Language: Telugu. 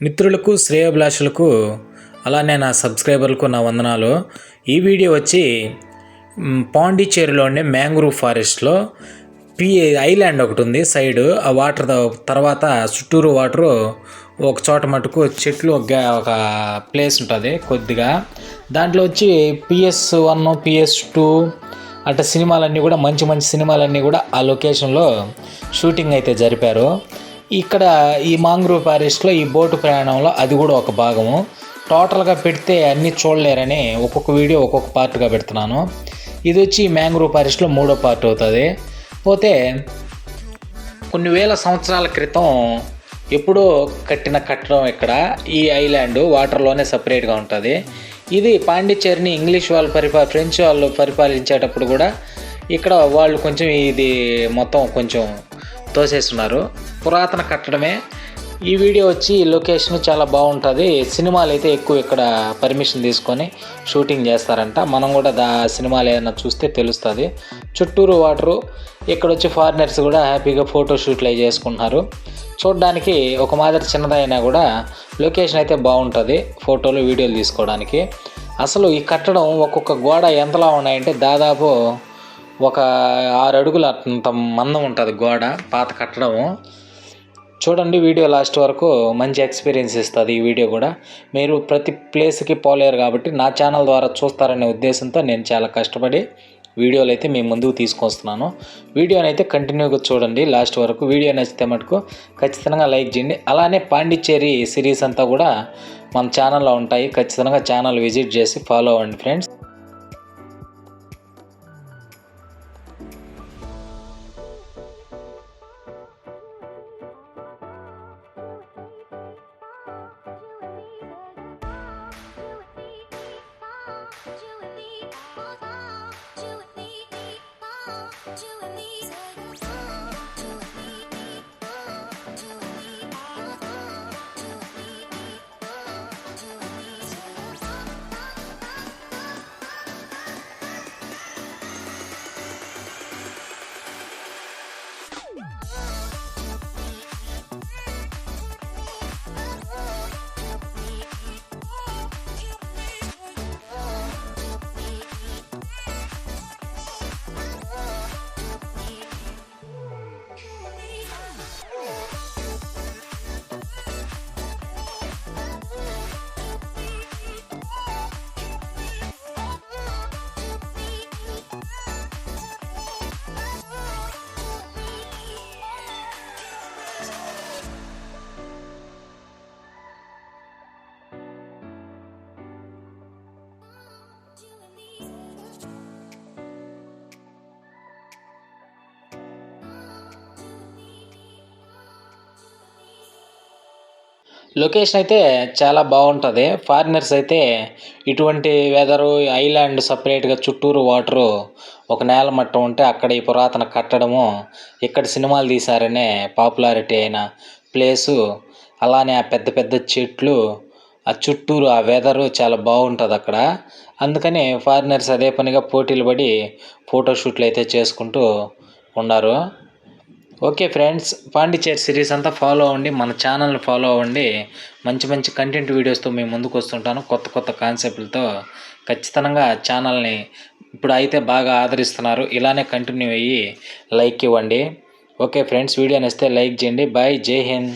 మిత్రులకు శ్రేయోభిలాషులకు అలానే నా సబ్స్క్రైబర్లకు నా వందనాలు. ఈ వీడియో వచ్చి పాండిచ్చేరిలో ఉండే మ్యాంగ్రూవ్ ఫారెస్ట్లో ఐలాండ్ ఒకటి ఉంది సైడ్. ఆ వాటర్ తర్వాత చుట్టూరు వాటరు ఒక చోట మటుకు చెట్లు ఒక ప్లేస్ ఉంటుంది కొద్దిగా. దాంట్లో వచ్చి PS1 PS2 అట్లా సినిమాలన్నీ కూడా మంచి సినిమాలన్నీ కూడా ఆ లొకేషన్లో షూటింగ్ అయితే జరిపారు. ఇక్కడ ఈ మ్యాంగ్రూవ్ ఫారెస్ట్లో ఈ బోటు ప్రయాణంలో అది కూడా ఒక భాగము. టోటల్గా పెడితే అన్నీ చూడలేరని ఒక్కొక్క వీడియో ఒక్కొక్క పార్ట్గా పెడుతున్నాను. ఇది వచ్చి మ్యాంగ్రూవ్ ఫారెస్ట్లో 3వ పార్ట్ అవుతుంది. పోతే కొన్ని వేల సంవత్సరాల క్రితం ఎప్పుడో కట్టడం ఇక్కడ ఈ ఐలాండ్ వాటర్లోనే సపరేట్గా ఉంటుంది. ఇది పాండిచ్చేరిని ఇంగ్లీష్ వాళ్ళు ఫ్రెంచ్ వాళ్ళు పరిపాలించేటప్పుడు కూడా ఇక్కడ వాళ్ళు కొంచెం ఇది మొత్తం కొంచెం తోసేస్తున్నారు. పురాతన కట్టడమే. ఈ వీడియో వచ్చి లొకేషన్ చాలా బాగుంటుంది. సినిమాలు అయితే ఎక్కువ ఇక్కడ పర్మిషన్ తీసుకొని షూటింగ్ చేస్తారంట. మనం కూడా సినిమాలు ఏదైనా చూస్తే తెలుస్తుంది. చుట్టూరు వాటరు. ఇక్కడ వచ్చి ఫారినర్స్ కూడా హ్యాపీగా ఫోటో షూట్లు అవి చేసుకుంటున్నారు. చూడడానికి ఒక మాదిరి చిన్నదైనా కూడా లొకేషన్ అయితే బాగుంటుంది ఫోటోలు వీడియోలు తీసుకోవడానికి. అసలు ఈ కట్టడం ఒక్కొక్క గోడ ఎంతలా ఉన్నాయంటే దాదాపు ఒక 6 అడుగుల అంత మందం ఉంటుంది గోడ. పాత కట్టడము. చూడండి వీడియో లాస్ట్ వరకు. మంచి ఎక్స్పీరియన్స్ ఇస్తుంది ఈ వీడియో కూడా. మీరు ప్రతి ప్లేస్కి పోలేరు కాబట్టి నా ఛానల్ ద్వారా చూస్తారనే ఉద్దేశంతో నేను చాలా కష్టపడి వీడియోలు అయితే మీ ముందుకు తీసుకొస్తున్నాను. వీడియోని అయితే కంటిన్యూగా చూడండి లాస్ట్ వరకు. వీడియో నచ్చితే మటుకు ఖచ్చితంగా లైక్ చేయండి. అలానే పాండిచ్చేరి సిరీస్ అంతా కూడా మన ఛానల్లో ఉంటాయి. ఖచ్చితంగా ఛానల్ విజిట్ చేసి ఫాలో అవ్వండి ఫ్రెండ్స్. లొకేషన్ అయితే చాలా బాగుంటుంది. ఫారినర్స్ అయితే ఇటువంటి వెదరు ఐలాండ్ సపరేట్గా చుట్టూరు వాటరు ఒక నేల మట్టం ఉంటే అక్కడ ఈ పురాతన కట్టడము ఇక్కడ సినిమాలు తీశారనే పాపులారిటీ అయిన ప్లేసు. అలానే ఆ పెద్ద చెట్లు ఆ చుట్టూరు ఆ వెదరు చాలా బాగుంటుంది అక్కడ. అందుకని ఫారినర్స్ అదే పనిగా పోటీలు పడి ఫోటోషూట్లు అయితే చేసుకుంటూ ఉన్నారు. ఓకే ఫ్రెండ్స్, పాండిచ్చేరి సిరీస్ అంతా ఫాలో అవ్వండి. మన ఛానల్ని ఫాలో అవ్వండి. మంచి కంటెంట్ వీడియోస్తో మేము ముందుకు వస్తుంటాను. కొత్త కాన్సెప్ట్లతో. ఖచ్చితంగా ఛానల్ని ఇప్పుడు అయితే బాగా ఆదరిస్తున్నారు. ఇలానే కంటిన్యూ అయ్యి లైక్ ఇవ్వండి. ఓకే ఫ్రెండ్స్, వీడియో నచ్చితే లైక్ చేయండి. బాయ్, జై హింద్.